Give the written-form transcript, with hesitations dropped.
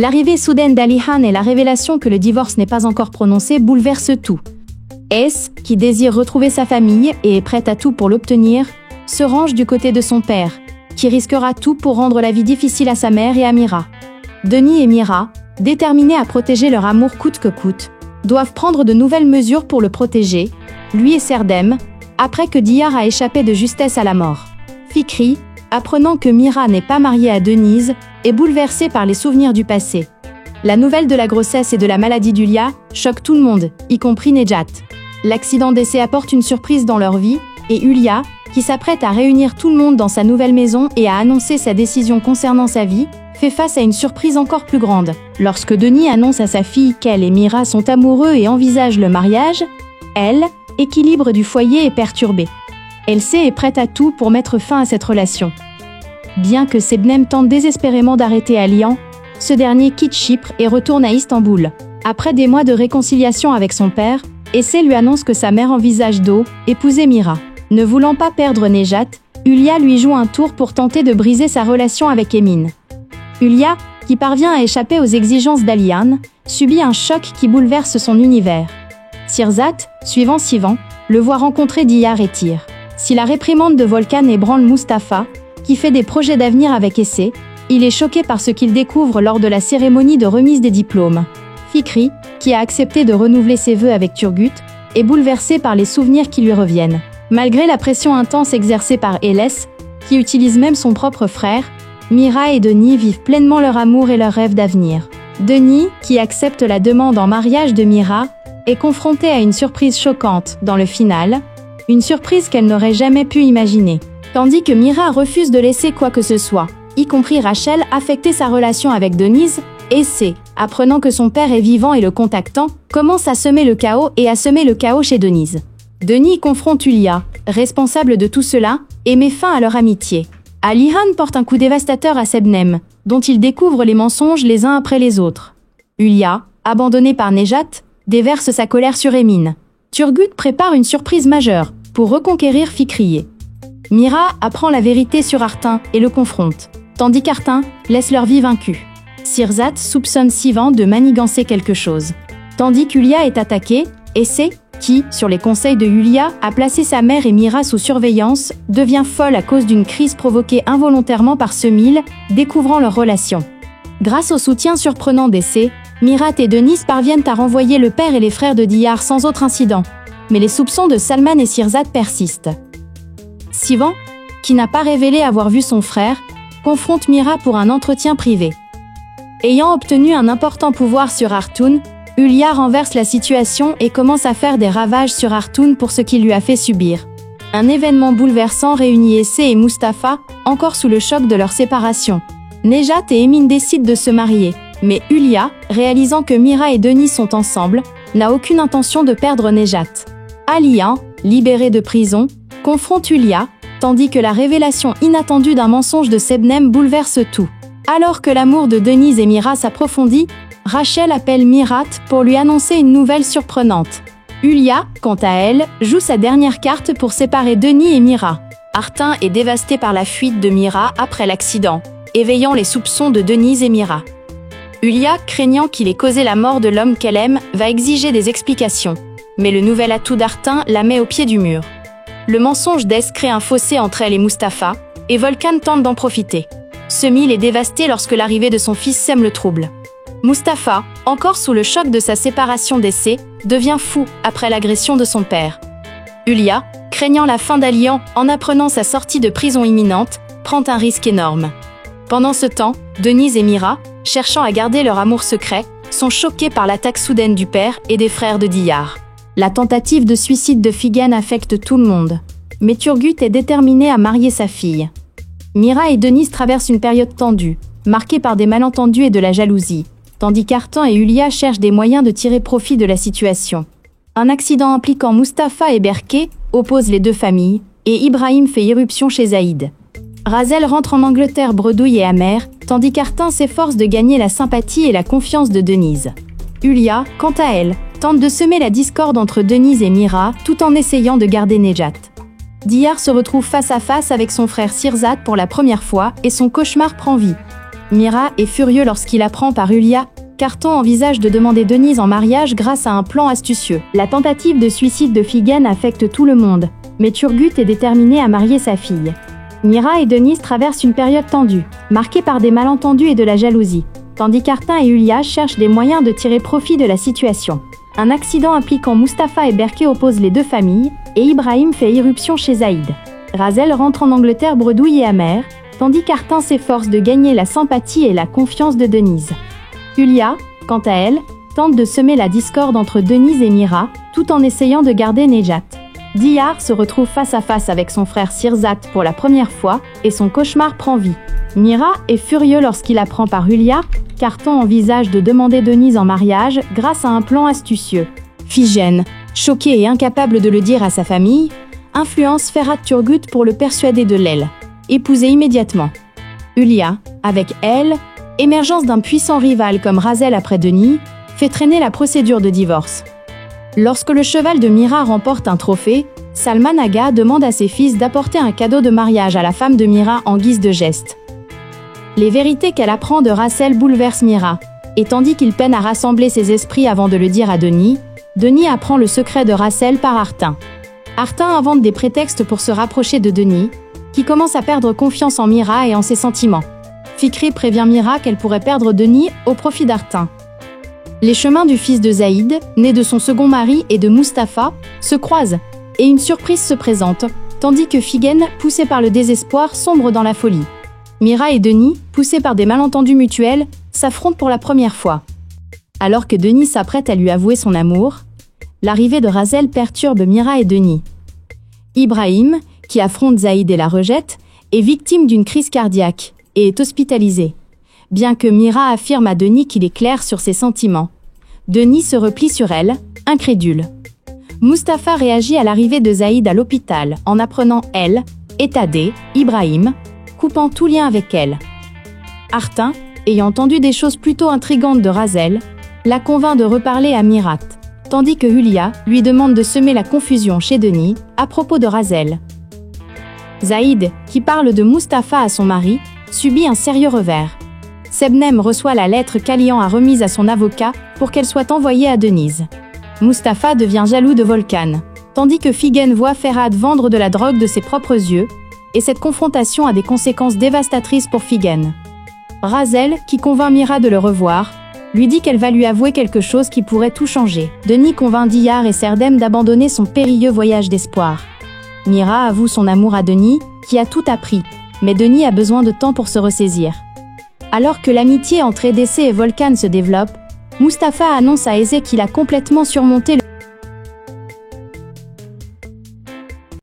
L'arrivée soudaine d'Alihan et la révélation que le divorce n'est pas encore prononcé bouleversent tout. S, qui désire retrouver sa famille et est prête à tout pour l'obtenir, se range du côté de son père, qui risquera tout pour rendre la vie difficile à sa mère et à Mira. Denis et Mira, déterminés à protéger leur amour coûte que coûte, doivent prendre de nouvelles mesures pour le protéger, lui et Serdem, après que Diyar a échappé de justesse à la mort. Fikri, apprenant que Mira n'est pas mariée à Denise, est bouleversée par les souvenirs du passé. La nouvelle de la grossesse et de la maladie d'Ulia choque tout le monde, y compris Nejat. L'accident d'essai apporte une surprise dans leur vie, et Ulia, qui s'apprête à réunir tout le monde dans sa nouvelle maison et à annoncer sa décision concernant sa vie, fait face à une surprise encore plus grande. Lorsque Denis annonce à sa fille qu'elle et Mira sont amoureux et envisagent le mariage, elle, équilibre du foyer est perturbé. Elle sait et est prête à tout pour mettre fin à cette relation. Bien que Sebnem tente désespérément d'arrêter Alian, ce dernier quitte Chypre et retourne à Istanbul. Après des mois de réconciliation avec son père, Essé lui annonce que sa mère envisage d'épouser Mira. Ne voulant pas perdre Nejat, Ulia lui joue un tour pour tenter de briser sa relation avec Emin. Ulia, qui parvient à échapper aux exigences d'Alian, subit un choc qui bouleverse son univers. Sirzat, suivant Sivan, le voit rencontrer Diyar et Tyr. Si la réprimande de Volkan ébranle Mustapha, qui fait des projets d'avenir avec Essé, il est choqué par ce qu'il découvre lors de la cérémonie de remise des diplômes. Fikri, qui a accepté de renouveler ses vœux avec Turgut, est bouleversé par les souvenirs qui lui reviennent. Malgré la pression intense exercée par Eles, qui utilise même son propre frère, Mira et Denis vivent pleinement leur amour et leur rêve d'avenir. Denis, qui accepte la demande en mariage de Mira, est confronté à une surprise choquante dans le final, une surprise qu'elle n'aurait jamais pu imaginer. Tandis que Mira refuse de laisser quoi que ce soit, y compris Rachel, affecter sa relation avec Denise, Essé, apprenant que son père est vivant et le contactant, commence à semer le chaos et à semer le chaos chez Denise. Denis confronte Ulia, responsable de tout cela, et met fin à leur amitié. Alihan porte un coup dévastateur à Sebnem, dont il découvre les mensonges les uns après les autres. Ulia, abandonnée par Nejat, déverse sa colère sur Emin. Turgut prépare une surprise majeure, pour reconquérir Fikriye. Mira apprend la vérité sur Artin et le confronte, tandis qu'Artin laisse leur vie vaincue. Sirzat soupçonne Sivan de manigancer quelque chose. Tandis qu'Ulia est attaquée, Essé, qui, sur les conseils de Ulia, a placé sa mère et Mira sous surveillance, devient folle à cause d'une crise provoquée involontairement par Semil, découvrant leur relation. Grâce au soutien surprenant d'Essé, Mirat et Denis parviennent à renvoyer le père et les frères de Diyar sans autre incident. Mais les soupçons de Salman et Sirzat persistent. Sivan, qui n'a pas révélé avoir vu son frère, confronte Mira pour un entretien privé. Ayant obtenu un important pouvoir sur Artun, Ulia renverse la situation et commence à faire des ravages sur Artun pour ce qu'il lui a fait subir. Un événement bouleversant réunit Essé et Mustapha, encore sous le choc de leur séparation. Nejat et Emin décident de se marier, mais Ulia, réalisant que Mira et Denis sont ensemble, n'a aucune intention de perdre Nejat. Alian, libéré de prison, confronte Ulia, tandis que la révélation inattendue d'un mensonge de Sebnem bouleverse tout. Alors que l'amour de Denise et Mira s'approfondit, Rachel appelle Mirat pour lui annoncer une nouvelle surprenante. Ulia, quant à elle, joue sa dernière carte pour séparer Denis et Mira. Artin est dévasté par la fuite de Mira après l'accident, éveillant les soupçons de Denise et Mira. Ulia, craignant qu'il ait causé la mort de l'homme qu'elle aime, va exiger des explications. Mais le nouvel atout d'Artin la met au pied du mur. Le mensonge d'Es crée un fossé entre elle et Mustapha, et Volkan tente d'en profiter. Semil est dévasté lorsque l'arrivée de son fils sème le trouble. Mustapha, encore sous le choc de sa séparation d'Essé, devient fou après l'agression de son père. Ulia, craignant la fin d'Alian en apprenant sa sortie de prison imminente, prend un risque énorme. Pendant ce temps, Denise et Mira, cherchant à garder leur amour secret, sont choqués par l'attaque soudaine du père et des frères de Diyar. La tentative de suicide de Figen affecte tout le monde. Mais Turgut est déterminé à marier sa fille. Mira et Denise traversent une période tendue, marquée par des malentendus et de la jalousie, tandis qu'Artan et Ulia cherchent des moyens de tirer profit de la situation. Un accident impliquant Mustapha et Berke oppose les deux familles, et Ibrahim fait irruption chez Zaïd. Razel rentre en Angleterre bredouille et amère, tandis qu'Artin s'efforce de gagner la sympathie et la confiance de Denise. Ulia, quant à elle, tente de semer la discorde entre Denise et Mira, tout en essayant de garder Nejat. Diyar se retrouve face à face avec son frère Sirzat pour la première fois et son cauchemar prend vie. Mira est furieux lorsqu'il apprend par Yulia qu'Artan envisage de demander Denise en mariage grâce à un plan astucieux. La tentative de suicide de Figen affecte tout le monde, mais Turgut est déterminé à marier sa fille. Mira et Denise traversent une période tendue, marquée par des malentendus et de la jalousie, tandis qu'Artan et Yulia cherchent des moyens de tirer profit de la situation. Un accident impliquant Mustapha et Berke oppose les deux familles, et Ibrahim fait irruption chez Zaïd. Razel rentre en Angleterre bredouille et amère, tandis qu'Artan s'efforce de gagner la sympathie et la confiance de Denise. Yulia, quant à elle, tente de semer la discorde entre Denise et Mira, tout en essayant de garder Nejat. Diyar se retrouve face à face avec son frère Sirzat pour la première fois, et son cauchemar prend vie. Mira est furieux lorsqu'il apprend par Yulia qu'Artan envisage de demander Denise en mariage grâce à un plan astucieux. Figen, choqué et incapable de le dire à sa famille, influence Ferhat Turgut pour le persuader de l'épouser immédiatement. Yulia, avec elle, émergence d'un puissant rival comme Razel après Denis, fait traîner la procédure de divorce. Lorsque le cheval de Mira remporte un trophée, Salman Aga demande à ses fils d'apporter un cadeau de mariage à la femme de Mira en guise de geste. Les vérités qu'elle apprend de Razel bouleversent Mira, et tandis qu'il peine à rassembler ses esprits avant de le dire à Denis, Denis apprend le secret de Razel par Artin. Artin invente des prétextes pour se rapprocher de Denis, qui commence à perdre confiance en Mira et en ses sentiments. Fikri prévient Mira qu'elle pourrait perdre Denis au profit d'Artin. Les chemins du fils de Zaïd, né de son second mari et de Mustapha, se croisent, et une surprise se présente, tandis que Figen, poussé par le désespoir, sombre dans la folie. Mira et Denis, poussés par des malentendus mutuels, s'affrontent pour la première fois. Alors que Denis s'apprête à lui avouer son amour, l'arrivée de Razel perturbe Mira et Denis. Ibrahim, qui affronte Zaïd et la rejette, est victime d'une crise cardiaque et est hospitalisé. Bien que Mira affirme à Denis qu'il est clair sur ses sentiments, Denis se replie sur elle, incrédule. Mustapha réagit à l'arrivée de Zaïd à l'hôpital en apprenant elle, étadé, Ibrahim, coupant tout lien avec elle. Artin, ayant entendu des choses plutôt intrigantes de Razel, la convainc de reparler à Mirat, tandis que Yulia lui demande de semer la confusion chez Denis à propos de Razel. Zaïd, qui parle de Mustapha à son mari, subit un sérieux revers. Sebnem reçoit la lettre qu'Alian a remise à son avocat pour qu'elle soit envoyée à Denise. Mustapha devient jaloux de Volkan, tandis que Figen voit Ferhat vendre de la drogue de ses propres yeux, et cette confrontation a des conséquences dévastatrices pour Figen. Razel, qui convainc Mira de le revoir, lui dit qu'elle va lui avouer quelque chose qui pourrait tout changer. Denis convainc Diyar et Serdem d'abandonner son périlleux voyage d'espoir. Mira avoue son amour à Denis, qui a tout appris, mais Denis a besoin de temps pour se ressaisir. Alors que l'amitié entre Edessé et Volkan se développe, Mustapha annonce à Eze qu'il a complètement surmonté le